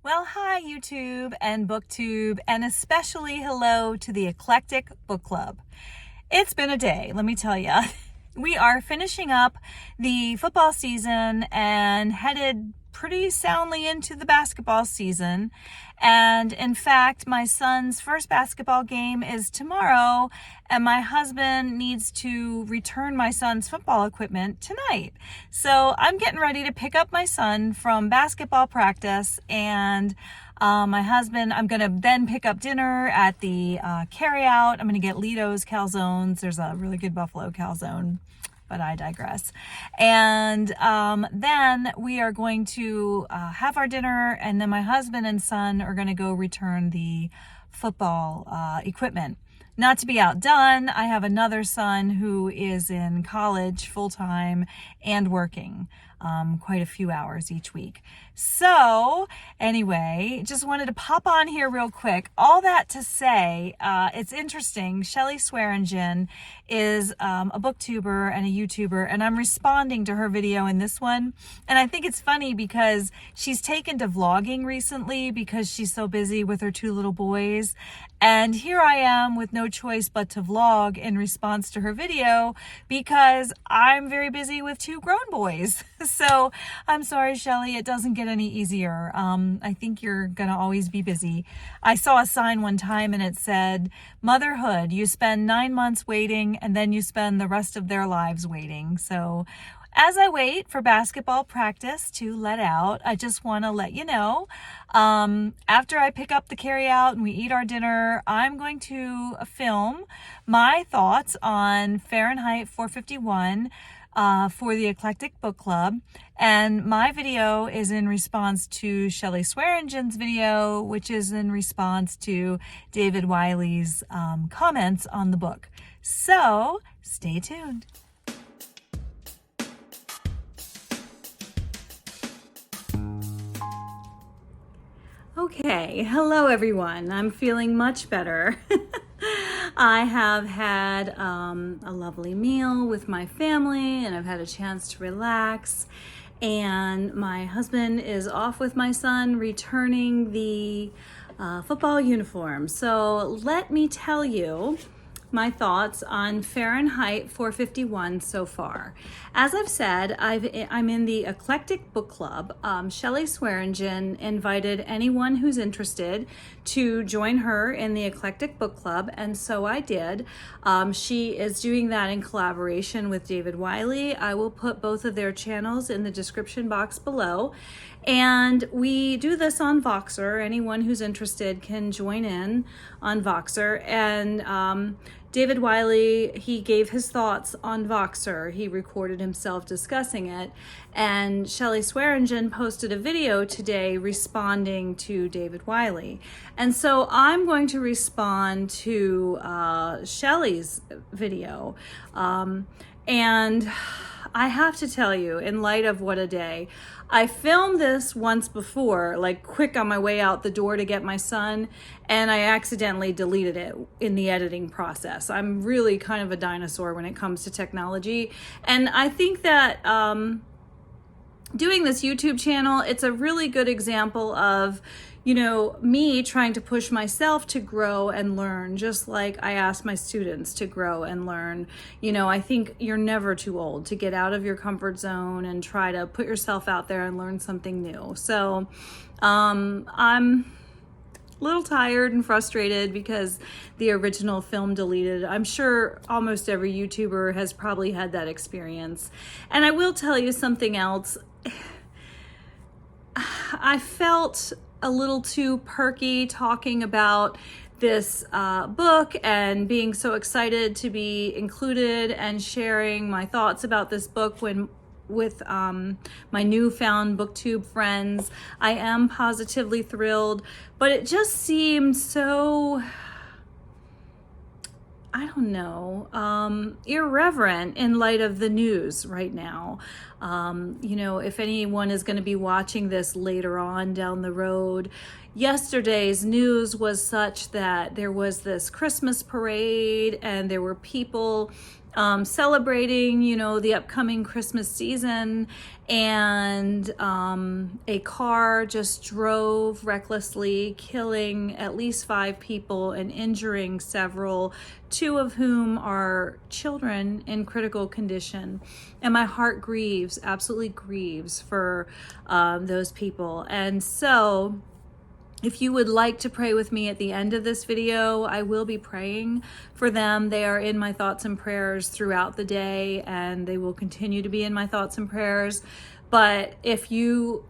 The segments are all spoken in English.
Well, hi YouTube and BookTube, and especially hello to the Eclectic Book Club. It's been a day, let me tell you. We are finishing up the football season and headed pretty soundly into the basketball season. And in fact, my son's first basketball game is tomorrow, and my husband needs to return my son's football equipment tonight. So I'm getting ready to pick up my son from basketball practice, and my husband, I'm going to then pick up dinner at the carryout. I'm going to get Lito's calzones. There's a really good buffalo calzone, but I digress. And then we are going to have our dinner, and then my husband and son are going to go return the football equipment. Not to be outdone, I have another son who is in college full-time and working quite a few hours each week. So anyway, just wanted to pop on here real quick. All that to say, it's interesting. Shelly Swearengen is a booktuber and a YouTuber, and I'm responding to her video in this one. And I think it's funny because she's taken to vlogging recently because she's so busy with her two little boys. And here I am with no choice but to vlog in response to her video because I'm very busy with two grown boys. So I'm sorry, Shelly, it doesn't get any easier. I think you're going to always be busy. I saw a sign one time and it said, motherhood, you spend 9 months waiting and then you spend the rest of their lives waiting. So as I wait for basketball practice to let out, I just want to let you know, after I pick up the carryout and we eat our dinner, I'm going to film my thoughts on Farenheit 451 for the Eclectic Book Club. And my video is in response to Shelly Swearengen's video, which is in response to David Wiley's comments on the book. So stay tuned. Okay, hello everyone. I'm feeling much better. I have had a lovely meal with my family, and I've had a chance to relax. And my husband is off with my son returning the football uniform. So let me tell you my thoughts on Farenheit 451 so far. As I've said, I'm in the Eclectic Book Club. Shelly Swearengen invited anyone who's interested to join her in the Eclectic Book Club, and so I did. She is doing that in collaboration with David Wiley. I will put both of their channels in the description box below. And we do this on Voxer. Anyone who's interested can join in on Voxer. And David Wiley, he gave his thoughts on Voxer. He recorded himself discussing it. And Shelly Swearengen posted a video today responding to David Wiley. And so I'm going to respond to Shelly's video. And I have to tell you, in light of what a day, I filmed this once before, like quick on my way out the door to get my son, and I accidentally deleted it in the editing process. I'm really kind of a dinosaur when it comes to technology. And I think that doing this YouTube channel, it's a really good example of, you know, me trying to push myself to grow and learn, just like I ask my students to grow and learn. You know, I think you're never too old to get out of your comfort zone and try to put yourself out there and learn something new. So I'm a little tired and frustrated because the original film deleted. I'm sure almost every YouTuber has probably had that experience. And I will tell you something else. I felt a little too perky talking about this book and being so excited to be included and sharing my thoughts about this book with my newfound booktube friends. I am positively thrilled, but it just seemed so, I don't know, irreverent in light of the news right now. You know, if anyone is going to be watching this later on down the road, yesterday's news was such that there was this Christmas parade and there were people celebrating, the upcoming Christmas season, and a car just drove recklessly, killing at least 5 people and injuring several, 2 of whom are children in critical condition. And my heart grieves, absolutely grieves for those people. And so if you would like to pray with me at the end of this video, I will be praying for them. They are in my thoughts and prayers throughout the day, and they will continue to be in my thoughts and prayers. But if you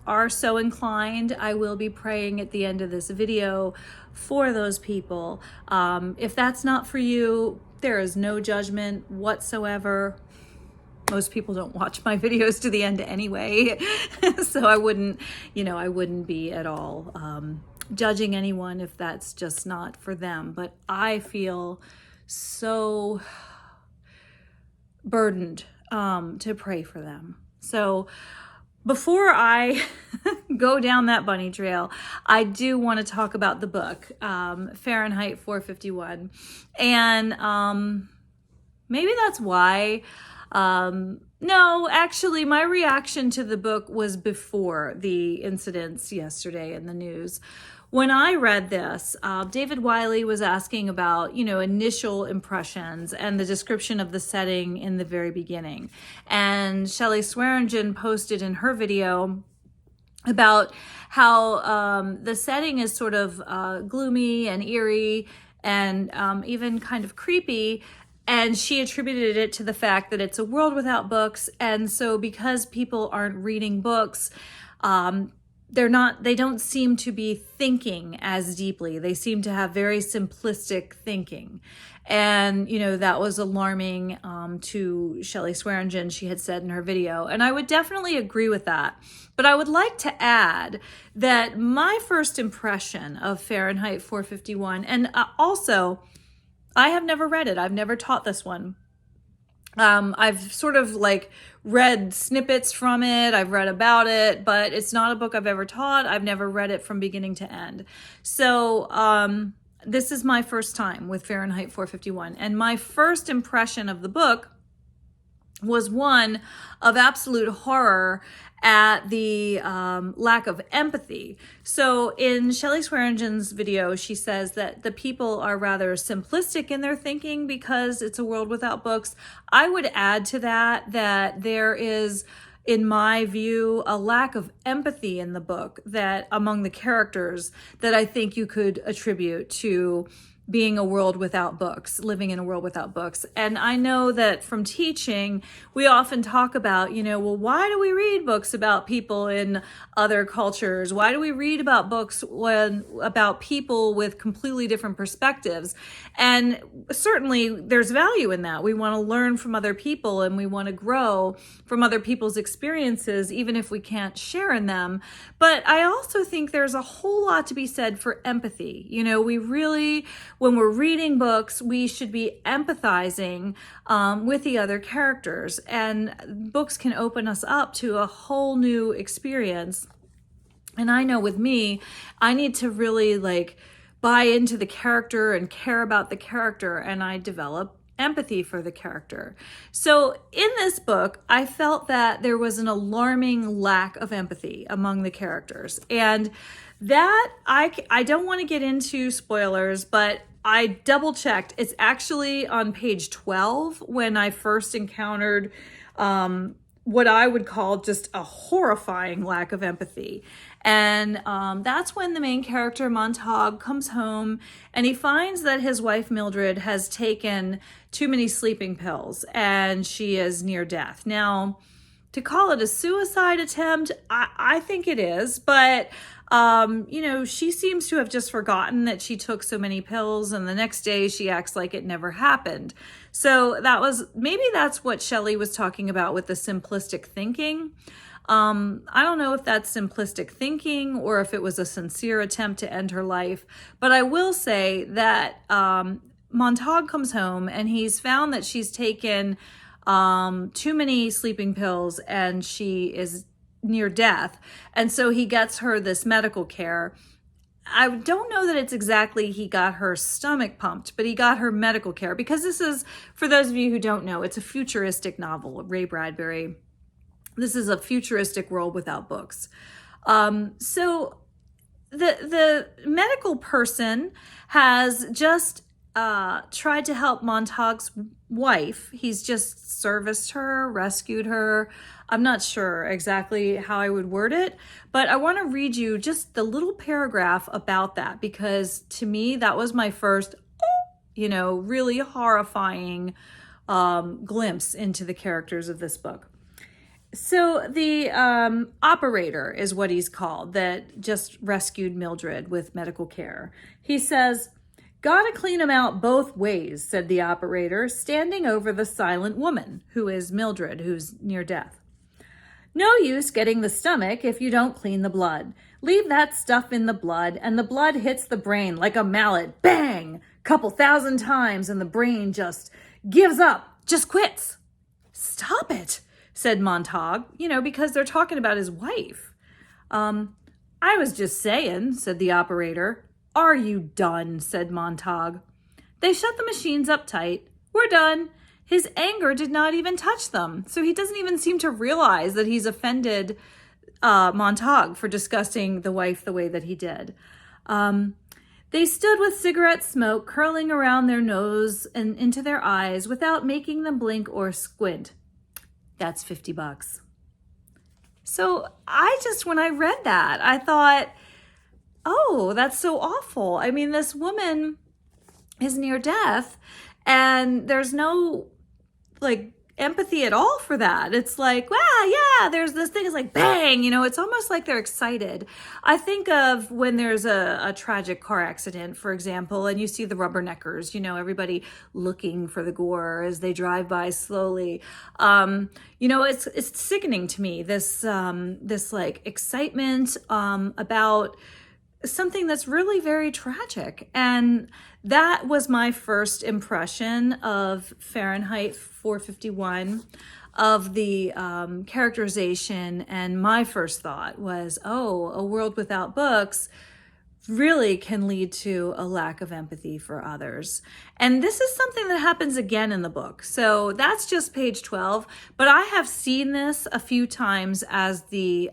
are so inclined, I will be praying at the end of this video for those people. If that's not for you, there is no judgment whatsoever. Most people don't watch my videos to the end anyway. So I wouldn't be at all judging anyone if that's just not for them. But I feel so burdened to pray for them. So before I go down that bunny trail, I do want to talk about the book, Farenheit 451. And maybe that's why. No, actually, my reaction to the book was before the incidents yesterday in the news. When I read this, David Wiley was asking about, initial impressions and the description of the setting in the very beginning. And Shelly Swearengen posted in her video about how the setting is sort of gloomy and eerie and even kind of creepy. And she attributed it to the fact that it's a world without books. And so because people aren't reading books, they don't seem to be thinking as deeply. They seem to have very simplistic thinking. And, that was alarming to Shelly Swearengen, she had said in her video. And I would definitely agree with that. But I would like to add that my first impression of Farenheit 451, and also, I have never read it. I've never taught this one. I've sort of read snippets from it. I've read about it, but it's not a book I've ever taught. I've never read it from beginning to end. So this is my first time with Farenheit 451. And my first impression of the book was one of absolute horror at the lack of empathy. So in Shelly Swearengen's video, she says that the people are rather simplistic in their thinking because it's a world without books. I would add to that there is, in my view, a lack of empathy in the book that among the characters that I think you could attribute to being a world without books, living in a world without books. And I know that from teaching, we often talk about, well, why do we read books about people in other cultures? Why do we read about books about people with completely different perspectives? And certainly there's value in that. We want to learn from other people and we want to grow from other people's experiences, even if we can't share in them. But I also think there's a whole lot to be said for empathy. We really, when we're reading books, we should be empathizing with the other characters. And books can open us up to a whole new experience. And I know with me, I need to really buy into the character and care about the character, and I develop empathy for the character. So in this book, I felt that there was an alarming lack of empathy among the characters. And that, I don't want to get into spoilers, but I double checked. It's actually on page 12 when I first encountered what I would call just a horrifying lack of empathy. And that's when the main character, Montague, comes home and he finds that his wife, Mildred, has taken too many sleeping pills and she is near death. Now, to call it a suicide attempt, I think it is, but she seems to have just forgotten that she took so many pills, and the next day she acts like it never happened. So maybe that's what Shelly was talking about with the simplistic thinking. I don't know if that's simplistic thinking or if it was a sincere attempt to end her life, but I will say that Montague comes home and he's found that she's taken too many sleeping pills and she is near death. And so he gets her this medical care. I don't know that it's exactly he got her stomach pumped, but he got her medical care, because this is, for those of you who don't know, it's a futuristic novel, Ray Bradbury. This is a futuristic world without books. So the medical person has just tried to help Montague's wife. He's just serviced her, rescued her. I'm not sure exactly how I would word it, but I want to read you just the little paragraph about that, because to me, that was my first, really horrifying glimpse into the characters of this book. So the operator is what he's called, that just rescued Mildred with medical care. He says, "Gotta clean 'em out both ways," said the operator, standing over the silent woman, who is Mildred, who's near death. "No use getting the stomach if you don't clean the blood. Leave that stuff in the blood, and the blood hits the brain like a mallet. Bang! Couple thousand times, and the brain just gives up, just quits." "Stop it," said Montague, because they're talking about his wife. "I was just saying," said the operator. "Are you done?" said Montague. They shut the machines up tight. "We're done." His anger did not even touch them, so he doesn't even seem to realize that he's offended Montague for discussing the wife the way that he did. They stood with cigarette smoke curling around their nose and into their eyes without making them blink or squint. That's $50. So when I read that, I thought, oh, that's so awful. I mean, this woman is near death and there's no empathy at all for that. It's like, wow, yeah, there's this thing. It's like, bang, it's almost like they're excited. I think of when there's a tragic car accident, for example, and you see the rubberneckers, everybody looking for the gore as they drive by slowly. It's sickening to me, this excitement about something that's really very tragic. And that was my first impression of Farenheit 451, of the characterization. And my first thought was, oh, a world without books really can lead to a lack of empathy for others. And this is something that happens again in the book. So that's just page 12, but I have seen this a few times as the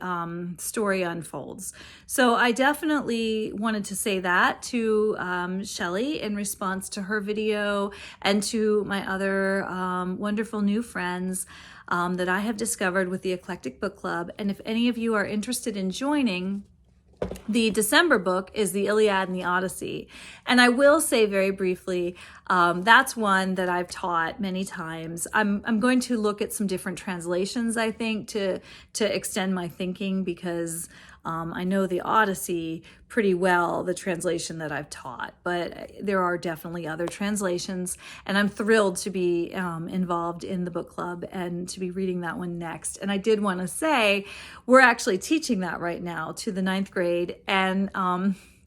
story unfolds. So I definitely wanted to say that to Shelly in response to her video, and to my other wonderful new friends that I have discovered with the Eclectic Book Club. And if any of you are interested in joining, the December book is the Iliad and the Odyssey. And I will say very briefly, that's one that I've taught many times. I'm going to look at some different translations, I think, to extend my thinking, because I know the Odyssey pretty well, the translation that I've taught, but there are definitely other translations, and I'm thrilled to be involved in the book club and to be reading that one next. And I did want to say, we're actually teaching that right now to the 9th grade, and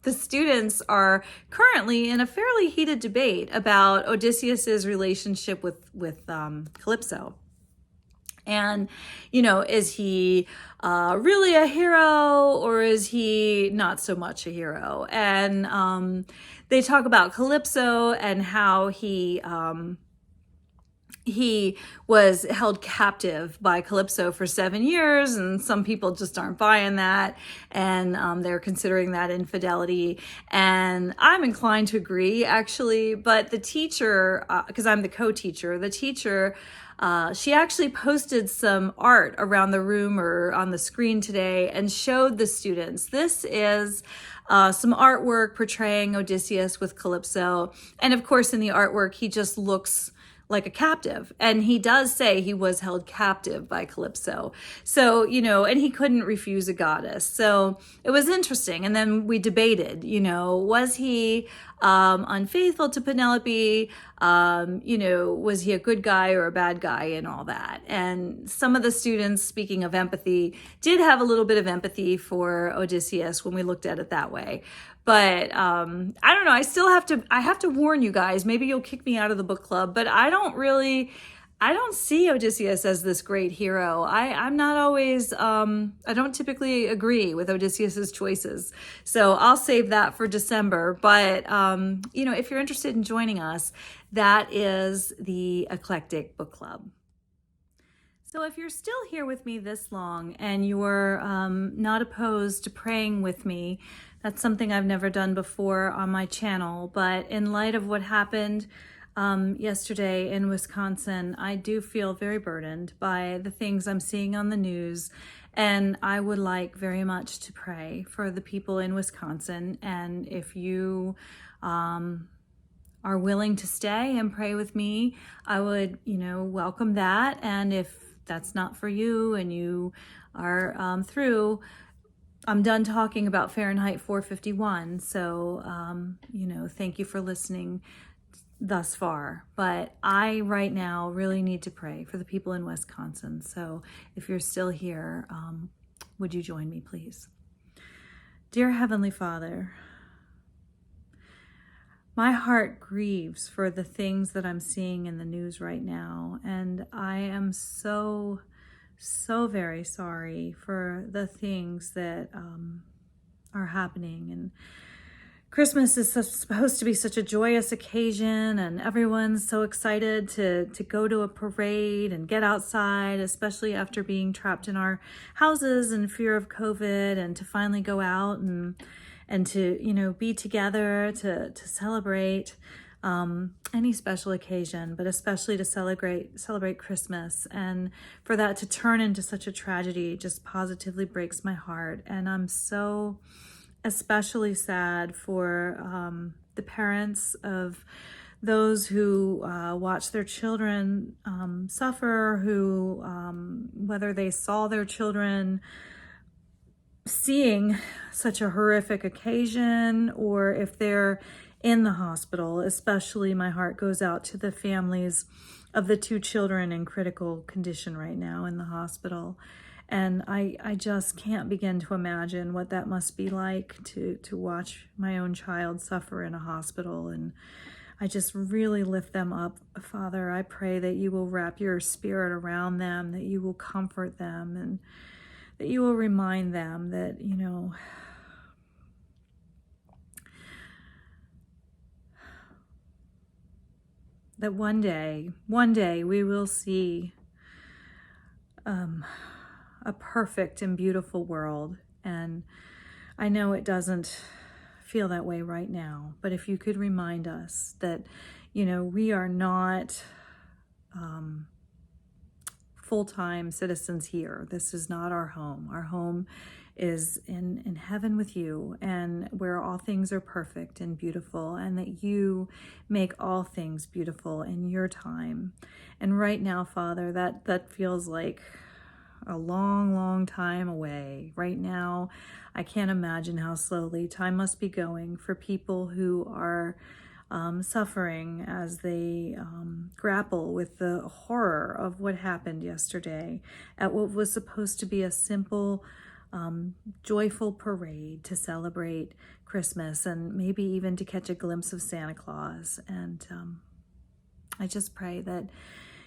the students are currently in a fairly heated debate about Odysseus's relationship with Calypso. And, is he really a hero, or is he not so much a hero? And they talk about Calypso and how he was held captive by Calypso for 7 years, and some people just aren't buying that, and they're considering that infidelity. And I'm inclined to agree, actually, but the teacher, because I'm the co-teacher, the teacher, she actually posted some art around the room or on the screen today and showed the students. This is some artwork portraying Odysseus with Calypso. And of course, in the artwork, he just looks like a captive. And he does say he was held captive by Calypso. So, and he couldn't refuse a goddess. So it was interesting. And then we debated, was he unfaithful to Penelope? Was he a good guy or a bad guy, and all that? And some of the students, speaking of empathy, did have a little bit of empathy for Odysseus when we looked at it that way. But I don't know. I have to warn you guys. Maybe you'll kick me out of the book club, but I don't really I don't see Odysseus as this great hero. I'm not always, I don't typically agree with Odysseus's choices. So I'll save that for December. But, if you're interested in joining us, that is the Eclectic Book Club. So if you're still here with me this long and you're not opposed to praying with me, that's something I've never done before on my channel. But in light of what happened yesterday in Wisconsin, I do feel very burdened by the things I'm seeing on the news. And I would like very much to pray for the people in Wisconsin. And if you are willing to stay and pray with me, I would, welcome that. And if that's not for you and you are through, I'm done talking about Farenheit 451. So, thank you for listening thus far. But I right now really need to pray for the people in Wisconsin. So if you're still here, would you join me, please? Dear Heavenly Father, my heart grieves for the things that I'm seeing in the news right now. And I am so very sorry for the things that are happening. And Christmas is supposed to be such a joyous occasion, and everyone's so excited to go to a parade and get outside, especially after being trapped in our houses in fear of COVID, and to finally go out and to, be together to celebrate any special occasion, but especially to celebrate Christmas. And for that to turn into such a tragedy just positively breaks my heart. And I'm so especially sad for the parents of those who watch their children suffer, who whether they saw their children seeing such a horrific occasion, or if they're in the hospital. Especially my heart goes out to the families of the 2 children in critical condition right now in the hospital. And I just can't begin to imagine what that must be like to watch my own child suffer in a hospital. And I just really lift them up. Father, I pray that you will wrap your spirit around them, that you will comfort them, and that you will remind them that, that one day we will see a perfect and beautiful world. And I know it doesn't feel that way right now, but if you could remind us that, we are not full-time citizens here. This is not our home. Our home is in heaven with you, and where all things are perfect and beautiful, and that you make all things beautiful in your time. And right now, Father, that feels like a long time away. Right now, I can't imagine how slowly time must be going for people who are suffering as they grapple with the horror of what happened yesterday at what was supposed to be a simple, joyful parade to celebrate Christmas and maybe even to catch a glimpse of Santa Claus. And I just pray that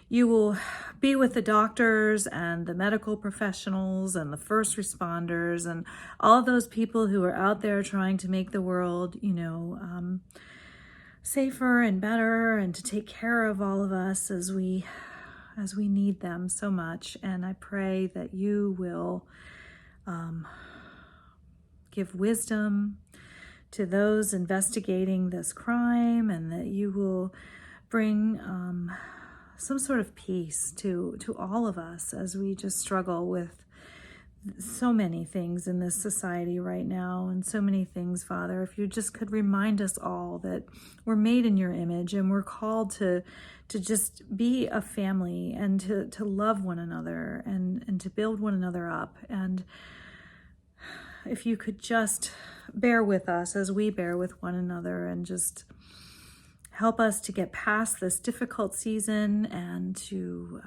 you will be with the doctors and the medical professionals and the first responders and all those people who are out there trying to make the world, safer and better, and to take care of all of us as we need them so much. And I pray that you will give wisdom to those investigating this crime, and that you will bring some sort of peace to all of us as we just struggle with so many things in this society right now, and so many things, Father. If you just could remind us all that we're made in your image, and we're called to just be a family, and to love one another, and to build one another up. And if you could just bear with us as we bear with one another, and just help us to get past this difficult season, and to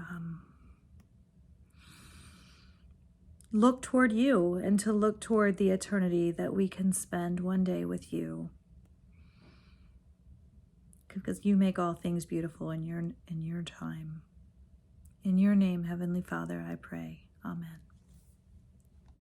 look toward you, and to look toward the eternity that we can spend one day with you. Because you make all things beautiful in your time. In your name, Heavenly Father, I pray. Amen.